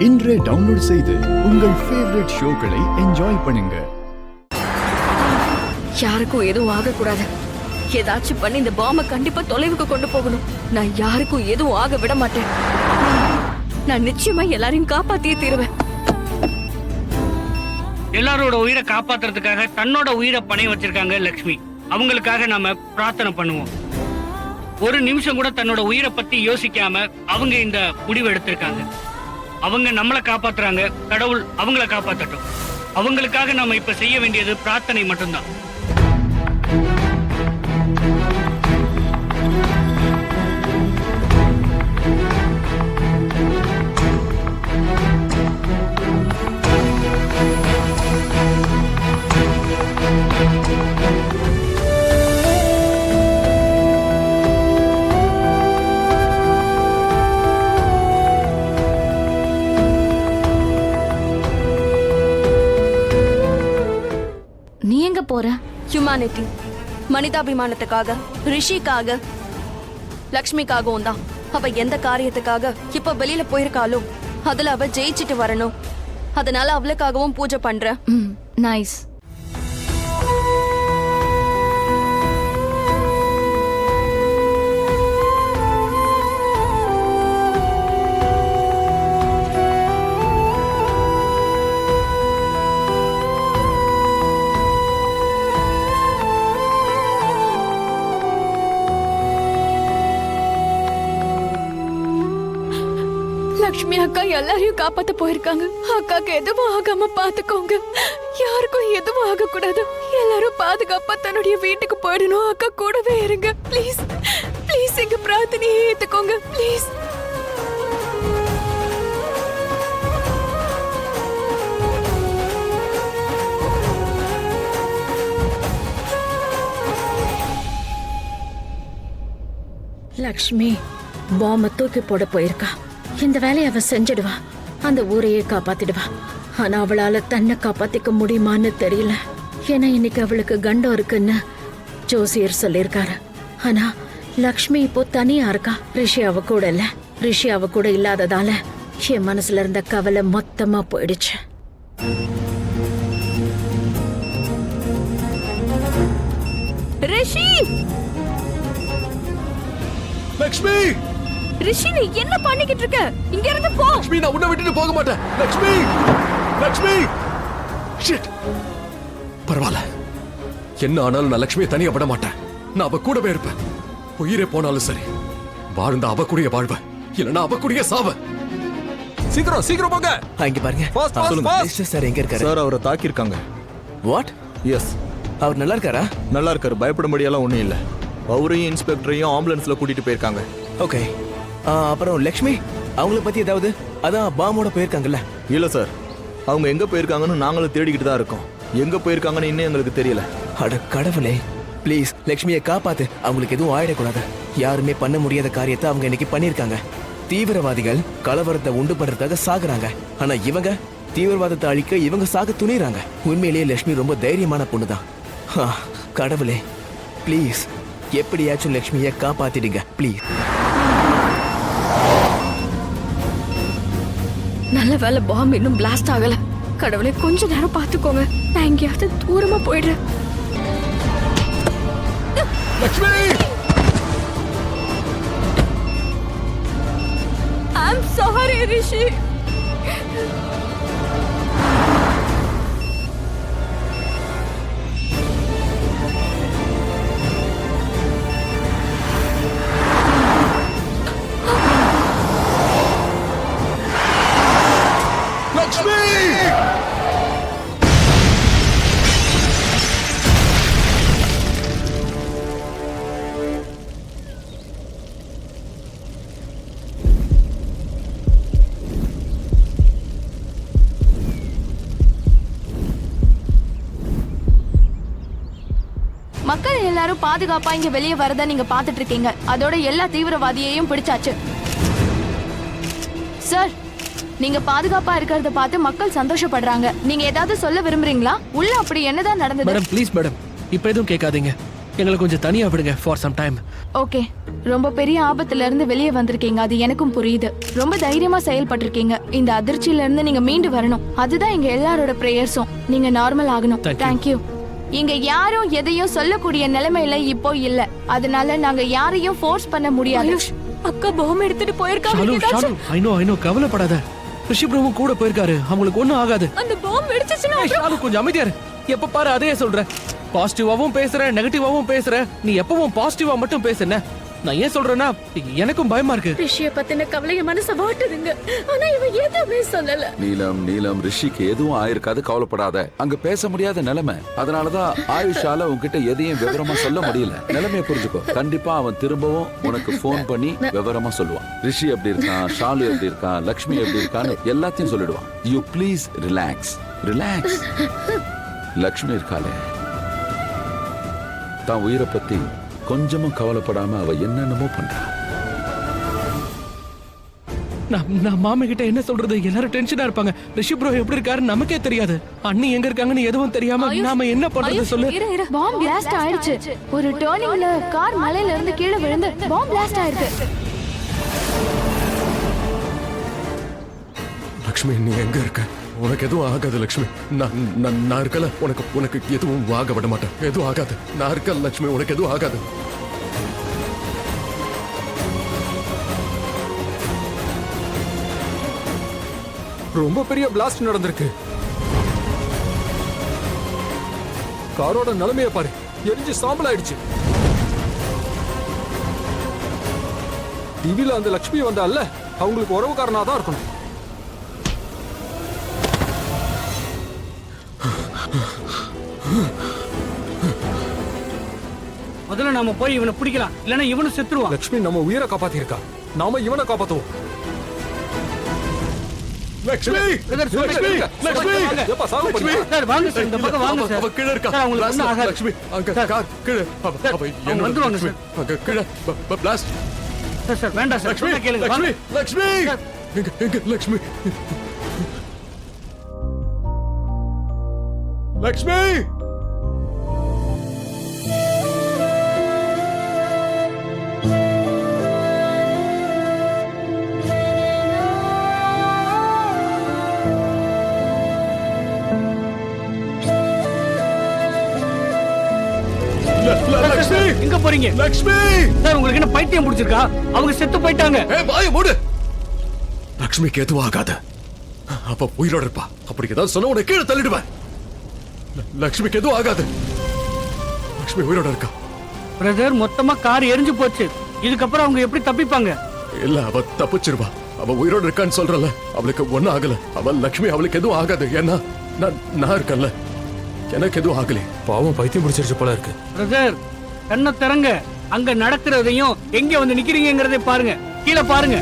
இன்றே டவுன்லோட் செய்து உங்கள் ஃபேவரட் ஷோக்களை என்ஜாய் பண்ணுங்க. யாருக்கும் எதுவும் ஆகக்கூடாது. ஏதாச்சும் பண்ணி இந்த பாம்பை கண்டிப்பா தொலைவுக்கு கொண்டு போகணும். நான் யாருக்கும் எதுவும் ஆக விட மாட்டேன். நான் நிச்சயமா எல்லாரையும் காப்பாத்தியே தீருவேன். எல்லாரோட உயிரை காப்பாத்துறதுக்காக தன்னோட உயிரை பணைய வச்சிருக்காங்க லக்ஷ்மி. அவங்களுக்காக நாம பிரார்த்தனை பண்ணுவோம். ஒரு நிமிஷம் கூட தன்னோட உயிரை பத்தி யோசிக்காம அவங்க இந்த முடிவு எடுத்திருக்காங்க. அவங்க நம்மளை காப்பாத்துறாங்க, கடவுள் அவங்கள காப்பாத்தட்டும். அவங்களுக்காக நாம இப்ப செய்ய வேண்டியது பிரார்த்தனை மட்டும்தான். நீ எங்க போற? ஹியூமானிட்டி, மனிதாபிமானத்துக்காக, ரிஷிக்காக, லக்ஷ்மிக்காகவும் தான். அவ எந்த காரியத்துக்காக இப்ப வெளியில போயிருக்காளோ அதுல அவ ஜெயிச்சிட்டு வரணும். அதனால அவளுக்காகவும் பூஜை பண்ற. நைஸ். லக்ஷ்மி அக்கா எல்லாரையும் காப்பாத்த போயிருக்காங்க. அக்காக்கு எதுவும் ஆகாம பாத்துக்கோங்க. யாருக்கும் எதுவும் ஆக கூடாது. எல்லாரும் பாதுகாப்பா தன்னுடைய வீட்டுக்கு போயிடணும். அக்கா கூடவே இருங்க ப்ளீஸ். ப்ளீஸ் எங்க பிரார்த்தனையை ஏத்துக்கோங்க ப்ளீஸ். லக்ஷ்மி பாம்ப தூக்கி போட போயிருக்கா. இந்த வேலையை அவ செஞ்சிடுவா. அந்த ஊரையே காப்பாத்திடுவா. ஆனா அவளால தன்னை காப்பாத்திக்க முடியுமான்னு தெரியல. ஏன்னா இன்னைக்கு அவளுக்கு கண்டம் இருக்குன்னு ஜோசியர் சொல்லியிருக்காரு. ஆனா லக்ஷ்மி இப்போ தனியா இருக்கா. ரிஷி அவ கூட இல்ல. ரிஷி அவ கூட இல்லாததால என் மனசுல இருந்த கவலை மொத்தமா போயிடுச்சு. ரிஷி, லக்ஷ்மி, ரிஷி நீ என்ன பண்ணிக்கிட்டு இருக்க? இங்க இருந்து போ. லக்ஷ்மி, நான் உன்னை விட்டுட்டு போக மாட்டேன். லக்ஷ்மி, லக்ஷ்மி, ஷிட். பரவாயில்ல, என்ன ஆனாலும் நான் லக்ஷ்மியை தனியா விட மாட்டேன். நான் அவ கூடவே இருப்பேன். உயிரே போனாலும் சரி. வாழ்ந்த அவ கூடயே வாழ்வேன், இல்லைன்னா அவ கூடயே சாவேன். சீக்கிரம் சீக்கிரம் போங்க. இங்க பாருங்க. சொல்லுங்க சார் எங்க இருக்காரு? சார் அவரை தாக்கியிருக்காங்க. வாட்? எஸ். அவர் நல்லா இருக்காரா? நல்லா இருக்காரு, பயப்படும்படியெல்லாம் ஒன்றும் இல்லை. அவரையும் இன்ஸ்பெக்டரையும் ஆம்புலன்ஸ்ல கூட்டிட்டு போயிருக்காங்க. ஓகே. அப்புறம் லக்ஷ்மி அவங்கள பத்தி ஏதாவது? அதான் பாமோட போயிருக்காங்கல்ல? இல்ல சார், அவங்க எங்க போயிருக்காங்கன்னு நாங்களும் தேடிக்கிட்டு தான் இருக்கோம். எங்க போயிருக்காங்கன்னு இன்னும் எங்களுக்கு தெரியல. அட கடவுளே, ப்ளீஸ் லக்ஷ்மியை காப்பாத்து. அவங்களுக்கு எதுவும் ஆயிடக்கூடாது. யாருமே பண்ண முடியாத காரியத்தை அவங்க இன்னைக்கு பண்ணிருக்காங்க. தீவிரவாதிகள் கலவரத்தை உண்டு பண்றதுக்காக சாகுறாங்க. ஆனா இவங்க தீவிரவாதத்தை அழிக்க இவங்க சாக துணிறாங்க. உண்மையிலேயே லக்ஷ்மி ரொம்ப தைரியமான பொண்ணுதான். கடவுளே ப்ளீஸ் எப்படியாச்சும் லக்ஷ்மியை காப்பாத்திடுங்க ப்ளீஸ். நல்ல வேலை பாம்பு இன்னும் பிளாஸ்ட் ஆகல. கடவுளே கொஞ்ச நேரம் பாத்துக்கோங்க. நான் எங்கேயாவது தூரமா போயிடுறேன். லக்ஷ்மி, I'm sorry ரிஷி. மக்கள் எல்லாரும் பாதுகாப்பா இங்க வெளியே வரத நீங்க பாத்துட்டு இருக்கீங்க. அதோட எல்லா தீவிரவாதியையும் பிடிச்சாச்சு. சார், நீங்க பாதுகாப்பா இருக்கிறத பார்த்து மக்கள் சந்தோஷப்படுறாங்க. நீங்க ஏதாவது சொல்ல விரும்புறீங்களா? உள்ள அப்படி என்னதான் நடந்தது? மேடம் ப்ளீஸ் மேடம், இப்ப எதுவும் கேட்காதீங்க. எங்களை கொஞ்சம் தனியா விடுங்க ஃபார் சம் டைம். ஓகே, ரொம்ப பெரிய ஆபத்துல இருந்து வெளியே வந்திருக்கீங்க, அது எனக்கும் புரியுது. ரொம்ப தைரியமா செயல்பட்டிருக்கீங்க. இந்த அதிர்ச்சியில இருந்து நீங்க மீண்டு வரணும், அதுதான் எங்க எல்லாரோட பிரேயர்ஸும். நீங்க நார்மல் ஆகணும். Thank you. தேங்க்யூ. இங்க யாரும் எதையும் சொல்லக்கூடிய நிலைமையில இப்போ இல்ல, அதனால நாங்க யாரையும் ஃபோர்ஸ் பண்ண முடியாது. ஆயுஷ், அக்கா பாம் எடுத்துட்டு போயிருக்காங்க. ஷாலு ஏதாச்சும் ஷாலு ஐ நோ கவலைப்படாத. ரிஷி பிரபு கூட போயிருக்காரு, அவங்களுக்கு ஒண்ணும் ஆகாது. அந்த பாம் வெடிச்சிச்சுன்னா ஏய், ஷாலு கொஞ்சம் அமைதியா இரு. எப்ப பாரு அதே சொல்ற. பாசிட்டிவாவும் பேசுற, நெகட்டிவாவும் பேசுற. நீ எப்பவும் பாசிட்டிவா மட்டும் பேசுன. நான் ஏன் சொல்றேன்னா எனக்கும் பயமா இருக்கு. ரிஷிய பத்தின கவலைய மனச வாட்டுதுங்க. ஆனா இவன் எதுவுமே சொல்லல. நீலம் ரிஷிக்கு எதுவும் ஆயிருக்காது, கவலைப்படாத. அங்க பேச முடியாத நிலைமை, அதனாலதான் ஆயுஷால உன்கிட்ட எதையும் விவரமா சொல்ல முடியல. நிலைமையை புரிஞ்சுக்கோ. கண்டிப்பா அவன் திரும்பவும் உனக்கு போன் பண்ணி விவரமா சொல்லுவான். ரிஷி எப்படி இருக்கான், ஷாலு எப்படி இருக்கான், லக்ஷ்மி எப்படி இருக்கான்னு எல்லாத்தையும் சொல்லிடுவான். You please relax. லக்ஷ்மி இருக்காளே, தான் உயிரை பத்தி கொஞ்சமும் கவலைப்படாம அவ என்னென்னமோ பண்றா. நான் மாமா கிட்ட என்ன சொல்றது? எல்லாரும் டென்ஷனா இருப்பாங்க. ரிஷி ப்ரோ எப்படி இருக்காருன்னு நமக்கே தெரியாது. அண்ணி எங்க இருக்காங்கன்னு எதுவும் தெரியாம நாம என்ன பண்றது சொல்லு? பாம் பிளாஸ்ட் ஆயிடுச்சு. ஒரு டர்னிங்ல கார் மலையில இருந்து கீழே விழுந்து பாம் பிளாஸ்ட் ஆயிருக்கு. லக்ஷ்மி, நீ எங்க இருக்க? உனக்கு எதுவும் ஆகாது லக்ஷ்மி. நான் இருக்கல. உனக்கு எதுவும் ஆக விட மாட்டேன். எதுவும் ஆகாது. நான் இருக்கல லக்ஷ்மி, உனக்கு எதுவும் ஆகாது. ரொம்ப பெரிய பிளாஸ்ட் நடந்திருக்கு. காரோட நிலைமைய பாரு, எரிஞ்சு சாம்பல் ஆயிடுச்சு. டிவில அந்த லட்சுமி வந்தால, அவங்களுக்கு உறவுக்காரனா தான் இருக்கணும். முதல்ல நாம போய் இவனை பிடிக்கலாம், இல்லன்னா இவனும் செத்துருவான். லட்சுமி நம்ம உயிரை காப்பாத்தி இருக்கா, நாம இவனை காப்பாத்துவோம். லக்ஷ்மி, எப்பா சாவு பண்ணி சார் வாங்க சார், இந்த பக்கம் வாங்க சார். அவ கீழ இருக்கா. சார், அவங்களுக்கு ஒண்ணும் ஆகாது. லக்ஷ்மி, அங்க கார் கீழ. அவ என்ன வந்துருவாங்க லக்ஷ்மி, அங்க கீழ பிளாஸ்ட். சார் வேண்டாம் சார், லக்ஷ்மி, சொன்னா கேளுங்க. வாங்க. லக்ஷ்மி, எங்க லக்ஷ்மி? லக்ஷ்மி, லக்ஷ்மி, எங்க போறீங்க? லக்ஷ்மி. சார் உங்களுக்கு என்ன பைத்தியம் பிடிச்சிருக்கா? அவங்க செத்து போயிட்டாங்க. ஏய், வாயை மூடு. லக்ஷ்மிக்கு எதுவும் ஆகாது. அப்ப உயிரோட இருப்பா. அப்படி ஏதாவது சொன்ன உடனே கீழே தள்ளிடுவேன். லக்ஷ்மிக்கு எதுவும் ஆகாது. லக்ஷ்மி உயிரோட இருக்கா. பிரதர், மொத்தமா கார் எரிஞ்சு போச்சு. இதுக்கப்புறம் அவங்க எப்படி தப்பிப்பாங்க? இல்ல, அவ தப்பிச்சிருவா. அவ உயிரோட இருக்கான்னு சொல்றல, அவளுக்கு ஒண்ணும் ஆகல. அவ லக்ஷ்மி, அவளுக்கு எதுவும் ஆகாது. ஏன்னா நான் இருக்கல, எனக்கு எதுவும் ஆகல. பாவம் பைத்தியம் பிடிச்சிருச்சு போல இருக்கு. பிரதர், கண்ணை திறங்க. அங்க நடக்கிறதையும் எங்க வந்து நிக்கிறீங்கிறதை பாருங்க. கீழே பாருங்க.